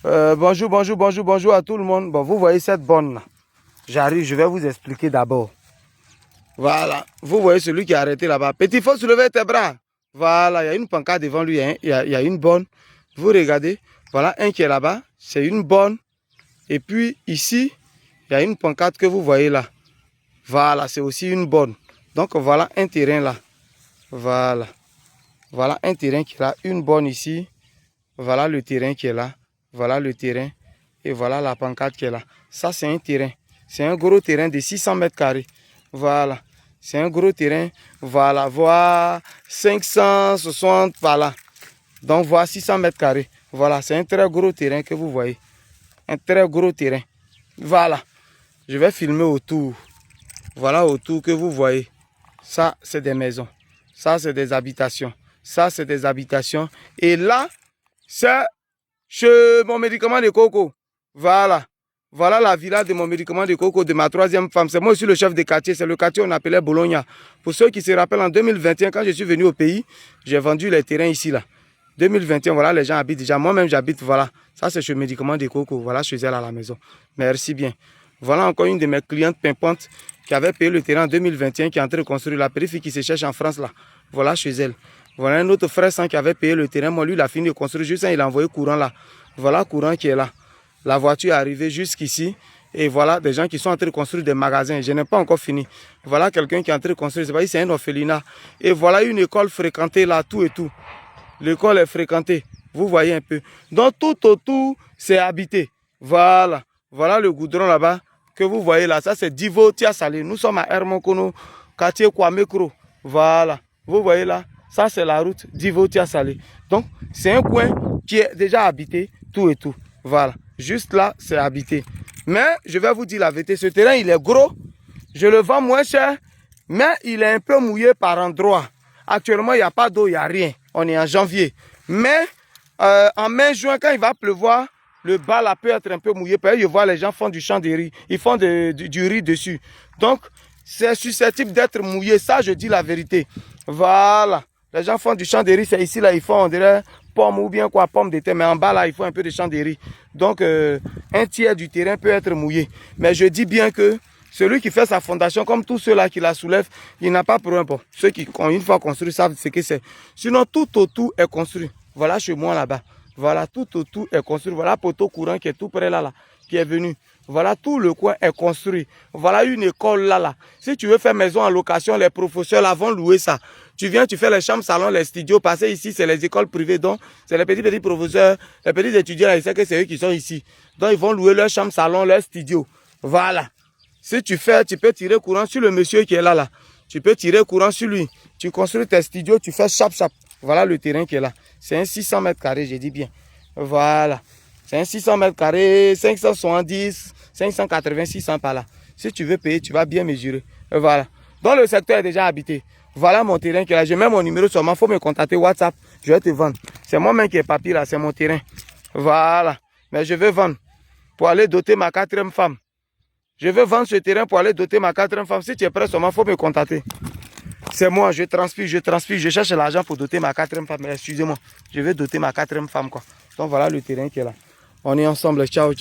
Bonjour à tout le monde. Bon, vous voyez cette borne là. J'arrive, je vais vous expliquer d'abord. Voilà, vous voyez celui qui est arrêté là-bas. Petit, il faut soulever tes bras. Voilà, il y a une pancarte devant lui, hein. Il y a une borne. Vous regardez, voilà un qui est là-bas, c'est une borne. Et puis ici, il y a une pancarte que vous voyez là. Voilà, c'est aussi une borne. Donc voilà un terrain là. Voilà. Voilà un terrain qui est là, une borne ici. Voilà le terrain qui est là. Voilà le terrain. Et voilà la pancarte qui est là. Ça, c'est un terrain. C'est un gros terrain de 600 mètres carrés. Voilà. C'est un gros terrain. Voilà. Voilà 560 par là. Donc, voilà 600 mètres carrés. Voilà. C'est un très gros terrain que vous voyez. Un très gros terrain. Voilà. Je vais filmer autour. Voilà autour que vous voyez. Ça, c'est des maisons. Ça, c'est des habitations. Ça, c'est des habitations. Et là, c'est chez mon médicament de coco. Voilà. Voilà la villa de mon médicament de coco de ma troisième femme. C'est moi aussi le chef de quartier. C'est le quartier qu'on appelait Bologna. Pour ceux qui se rappellent, en 2021, quand je suis venu au pays, j'ai vendu les terrains ici, là. 2021, voilà, les gens habitent déjà. Moi-même, j'habite, voilà. Ça, c'est chez le médicament de coco. Voilà, chez elle à la maison. Merci bien. Voilà encore une de mes clientes pimpantes qui avait payé le terrain en 2021, qui est en train de construire la périphérie qui se cherche en France, là. Voilà, chez elle. Voilà un autre frère qui avait payé le terrain. Moi, lui, il a fini de construire. Juste il a envoyé courant là. Voilà courant qui est là. La voiture est arrivée jusqu'ici. Et voilà des gens qui sont en train de construire des magasins. Je n'ai pas encore fini. Voilà quelqu'un qui est en train de construire. C'est un orphelinat. Et voilà une école fréquentée là, tout et tout. L'école est fréquentée. Vous voyez un peu. Donc tout autour, c'est habité. Voilà. Voilà le goudron là-bas que vous voyez là. Ça, c'est Divo Tia Salé. Nous sommes à Hermonkono, quartier Kwamekro. Voilà. Vous voyez là. Ça, c'est la route d'Ivotia Salé. Donc, c'est un coin qui est déjà habité, tout et tout. Voilà. Juste là, c'est habité. Mais, je vais vous dire la vérité, ce terrain, il est gros. Je le vends moins cher, mais il est un peu mouillé par endroits. Actuellement, il n'y a pas d'eau, il n'y a rien. On est en janvier. Mais, en mai, juin, quand il va pleuvoir, le bas là peut être un peu mouillé. Parce que je vois les gens font du champ de riz. Ils font du riz dessus. Donc, c'est susceptible d'être mouillé. Ça, je dis la vérité. Voilà. Les gens font du champ de riz, c'est ici là, ils font, on dirait, pomme ou bien quoi, pomme de terre, mais en bas là, ils font un peu de champ de riz. Donc, un tiers du terrain peut être mouillé. Mais je dis bien que celui qui fait sa fondation, comme tous ceux-là qui la soulèvent, il n'a pas problème. Bon, ceux qui, une fois construit, savent ce que c'est. Sinon, tout autour est construit. Voilà chez moi là-bas. Voilà, tout autour est construit. Voilà poteau courant qui est tout près là, qui est venu. Voilà, tout le coin est construit. Voilà une école là. Si tu veux faire maison en location, les professeurs là vont louer ça. Tu viens, tu fais les chambres, salons, les studios. Parce que ici, c'est les écoles privées. Donc, c'est les petits professeurs, les petits étudiants là, ils savent que c'est eux qui sont ici. Donc, ils vont louer leurs chambres, salons, leurs studios. Voilà. Si tu fais, tu peux tirer courant sur le monsieur qui est là. Tu peux tirer courant sur lui. Tu construis tes studios, tu fais chap. Voilà le terrain qui est là. C'est un 600 mètres carrés, j'ai dit bien. Voilà. C'est un 600 mètres carrés, 570, 580, 600 par là. Si tu veux payer, tu vas bien mesurer. Voilà. Donc le secteur est déjà habité. Voilà mon terrain qui est là. Je mets mon numéro seulement. Il faut me contacter WhatsApp. Je vais te vendre. C'est moi-même qui ai papier là. C'est mon terrain. Voilà. Mais je vais vendre pour aller doter ma quatrième femme. Je vais vendre ce terrain pour aller doter ma quatrième femme. Si tu es prêt seulement, il faut me contacter. C'est moi, je transpire, je cherche l'argent pour doter ma quatrième femme. Excusez-moi, je vais doter ma quatrième femme, quoi. Donc voilà le terrain qui est là. On est ensemble, ciao.